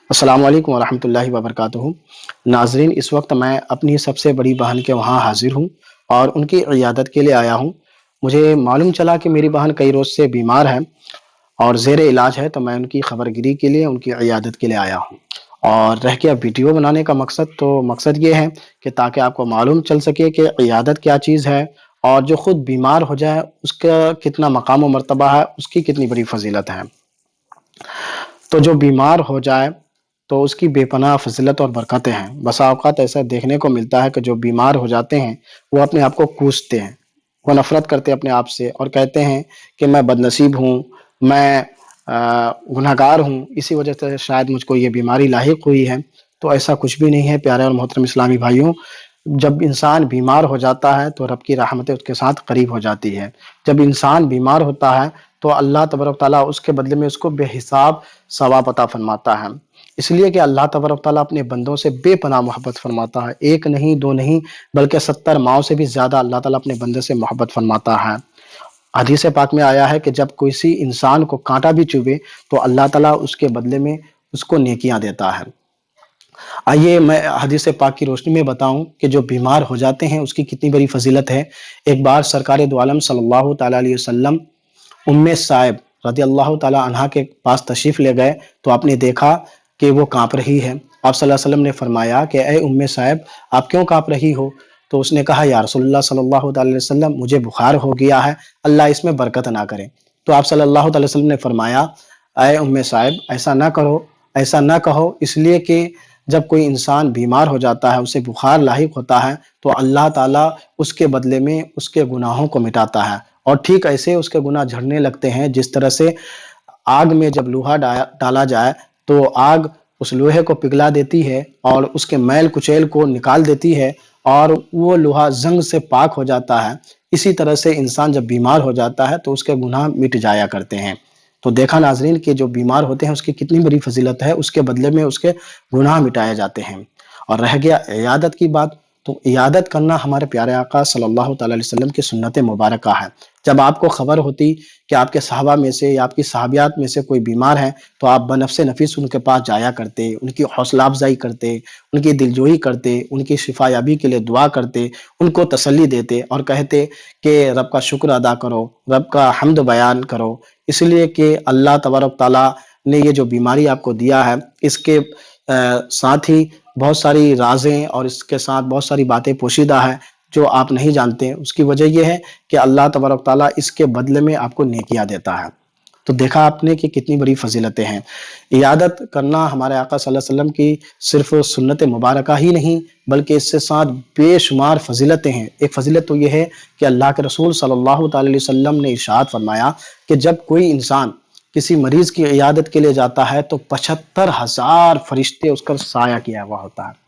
السلام علیکم ورحمۃ اللہ وبرکاتہ۔ ناظرین، اس وقت میں اپنی سب سے بڑی بہن کے وہاں حاضر ہوں اور ان کی عیادت کے لیے آیا ہوں۔ مجھے معلوم چلا کہ میری بہن کئی روز سے بیمار ہے اور زیر علاج ہے، تو میں ان کی خبر گیری کے لیے ان کی عیادت کے لیے آیا ہوں۔ اور رہ گیا ویڈیو بنانے کا مقصد یہ ہے کہ تاکہ آپ کو معلوم چل سکے کہ عیادت کیا چیز ہے، اور جو خود بیمار ہو جائے اس کا کتنا مقام و مرتبہ ہے، اس کی کتنی بڑی فضیلت ہے۔ تو جو بیمار ہو جائے تو اس کی بے پناہ فضیلت اور برکتیں ہیں۔ بسا اوقات ایسا دیکھنے کو ملتا ہے کہ جو بیمار ہو جاتے ہیں وہ اپنے آپ کو کوستے ہیں، وہ نفرت کرتے ہیں اپنے آپ سے اور کہتے ہیں کہ میں بد نصیب ہوں، میں گنہگار ہوں، اسی وجہ سے شاید مجھ کو یہ بیماری لاحق ہوئی ہے۔ تو ایسا کچھ بھی نہیں ہے پیارے اور محترم اسلامی بھائیوں۔ جب انسان بیمار ہو جاتا ہے تو رب کی رحمتیں اس کے ساتھ قریب ہو جاتی ہے۔ جب انسان بیمار ہوتا ہے تو اللہ تبارک تعالیٰ اس کے بدلے میں اس کو بے حساب ثواب عطا فرماتا ہے۔ اس لیے کہ اللہ تبارک تعالیٰ اپنے بندوں سے بے پناہ محبت فرماتا ہے، ایک نہیں دو نہیں بلکہ 70 ماؤں سے بھی زیادہ اللہ تعالیٰ اپنے بندے سے محبت فرماتا ہے۔ حدیث پاک میں آیا ہے کہ جب کسی انسان کو کانٹا بھی چبھے تو اللہ تعالیٰ اس کے بدلے میں اس کو نیکیاں دیتا ہے۔ آئیے میں حدیث پاک کی روشنی میں بتاؤں کہ جو بیمار ہو جاتے ہیں اس کی کتنی بڑی فضیلت ہے۔ ایک بار سرکار دو عالم صلی اللہ تعالیٰ علیہ وسلم صائب رضی اللہ تعالیٰ عنہ کے پاس تشریف لے گئے تو آپ نے دیکھا کہ وہ کانپ رہی ہے۔ آپ صلی اللہ علیہ وسلم نے فرمایا کہ اے صائب، آپ کیوں کانپ رہی ہو؟ تو اس نے کہا یا رسول اللہ صلی اللہ تعالیٰ علیہ وسلم، مجھے بخار ہو گیا ہے، اللہ اس میں برکت نہ کرے۔ تو آپ صلی اللہ تعالیٰ علیہ وسلم نے فرمایا اے صائب، ایسا نہ کرو، ایسا نہ کہو، اس لیے کہ جب کوئی انسان بیمار ہو جاتا ہے، اسے بخار لاحق ہوتا ہے، تو اللہ تعالیٰ اس کے بدلے میں اس کے گناہوں کو مٹاتا ہے، اور ٹھیک ایسے اس کے گناہ جھڑنے لگتے ہیں جس طرح سے آگ میں جب لوہا ڈالا جائے تو آگ اس لوہے کو پگھلا دیتی ہے اور اس کے میل کچیل کو نکال دیتی ہے اور وہ لوہا زنگ سے پاک ہو جاتا ہے۔ اسی طرح سے انسان جب بیمار ہو جاتا ہے تو اس کے گناہ مٹ جایا کرتے ہیں۔ تو دیکھا ناظرین کہ جو بیمار ہوتے ہیں اس کی کتنی بڑی فضیلت ہے، اس کے بدلے میں اس کے گناہ مٹائے جاتے ہیں۔ اور رہ گیا عیادت کی بات، تو عیادت کرنا ہمارے پیارے آقا صلی اللہ تعالیٰ علیہ وسلم کی سنت مبارکہ ہے۔ جب آپ کو خبر ہوتی کہ آپ کے صحابہ میں سے یا آپ کی صحابیات میں سے کوئی بیمار ہے تو آپ بنفس نفیس ان کے پاس جایا کرتے، ان کی حوصلہ افزائی کرتے، ان کی دلجوئی کرتے، ان کی شفا یابی کے لیے دعا کرتے، ان کو تسلی دیتے اور کہتے کہ رب کا شکر ادا کرو، رب کا حمد بیان کرو، اس لیے کہ اللہ تبارک تعالیٰ نے یہ جو بیماری آپ کو دیا ہے اس کے ساتھ ہی بہت ساری رازیں اور اس کے ساتھ بہت ساری باتیں پوشیدہ ہیں جو آپ نہیں جانتے۔ اس کی وجہ یہ ہے کہ اللہ تبارک تعالیٰ اس کے بدلے میں آپ کو نیکیاں دیتا ہے۔ تو دیکھا آپ نے کہ کتنی بڑی فضیلتیں ہیں۔ عیادت کرنا ہمارے آقا صلی اللہ علیہ وسلم کی صرف سنت مبارکہ ہی نہیں بلکہ اس سے ساتھ بے شمار فضیلتیں ہیں۔ ایک فضیلت تو یہ ہے کہ اللہ کے رسول صلی اللہ تعالی علیہ وسلم نے ارشاد فرمایا کہ جب کوئی انسان کسی مریض کی عیادت کے لیے جاتا ہے تو 75,000 فرشتے اس کا سایہ کیا ہوا ہوتا ہے۔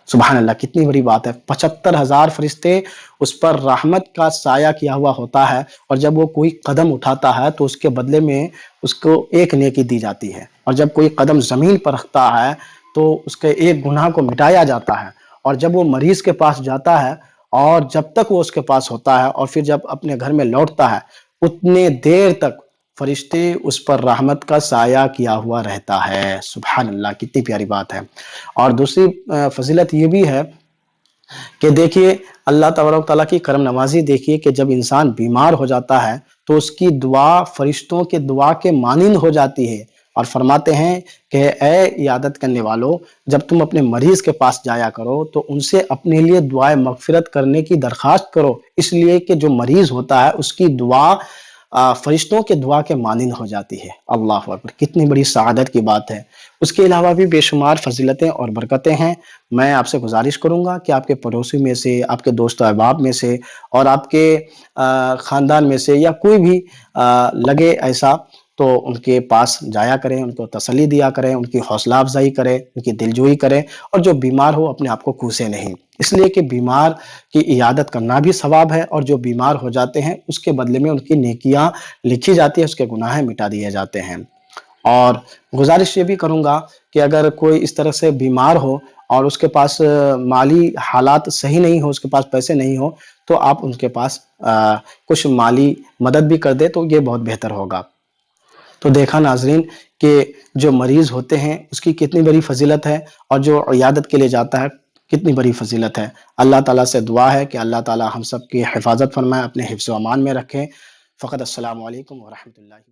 سبحان اللہ، کتنی بڑی بات ہے، 75,000 فرشتے اس پر رحمت کا سایہ کیا ہوا ہوتا ہے، اور جب وہ کوئی قدم اٹھاتا ہے تو اس کے بدلے میں اس کو ایک نیکی دی جاتی ہے، اور جب کوئی قدم زمین پر رکھتا ہے تو اس کے ایک گناہ کو مٹایا جاتا ہے۔ اور جب وہ مریض کے پاس جاتا ہے اور جب تک وہ اس کے پاس ہوتا ہے اور پھر جب اپنے گھر میں لوٹتا ہے اتنے دیر تک فرشتے اس پر رحمت کا سایہ کیا ہوا رہتا ہے۔ سبحان اللہ، کتنی پیاری بات ہے۔ اور دوسری فضیلت یہ بھی ہے کہ دیکھیے اللہ تبارک تعالیٰ کی کرم نوازی دیکھیے کہ جب انسان بیمار ہو جاتا ہے تو اس کی دعا فرشتوں کے دعا کے مانند ہو جاتی ہے، اور فرماتے ہیں کہ اے عیادت کرنے والو، جب تم اپنے مریض کے پاس جایا کرو تو ان سے اپنے لیے دعائے مغفرت کرنے کی درخواست کرو، اس لیے کہ جو مریض ہوتا ہے اس کی دعا فرشتوں کے دعا کے مانند ہو جاتی ہے۔ اللہ اکبر، کتنی بڑی سعادت کی بات ہے۔ اس کے علاوہ بھی بے شمار فضیلتیں اور برکتیں ہیں۔ میں آپ سے گزارش کروں گا کہ آپ کے پڑوسی میں سے، آپ کے دوست و احباب میں سے اور آپ کے خاندان میں سے یا کوئی بھی لگے ایسا تو ان کے پاس جایا کریں، ان کو تسلی دیا کریں، ان کی حوصلہ افزائی کریں، ان کی دلجوئی کریں، اور جو بیمار ہو اپنے آپ کو کوسے نہیں، اس لیے کہ بیمار کی عیادت کرنا بھی ثواب ہے، اور جو بیمار ہو جاتے ہیں اس کے بدلے میں ان کی نیکیاں لکھی جاتی ہیں، اس کے گناہ مٹا دیے جاتے ہیں۔ اور گزارش یہ بھی کروں گا کہ اگر کوئی اس طرح سے بیمار ہو اور اس کے پاس مالی حالات صحیح نہیں ہو، اس کے پاس پیسے نہیں ہو، تو آپ ان کے پاس کچھ مالی مدد بھی کر دیں تو یہ بہت بہتر ہوگا۔ تو دیکھا ناظرین کہ جو مریض ہوتے ہیں اس کی کتنی بڑی فضیلت ہے، اور جو عیادت کے لیے جاتا ہے کتنی بڑی فضیلت ہے۔ اللہ تعالیٰ سے دعا ہے کہ اللہ تعالیٰ ہم سب کی حفاظت فرمائے، اپنے حفظ و امان میں رکھیں۔ فقط السلام علیکم ورحمۃ اللہ۔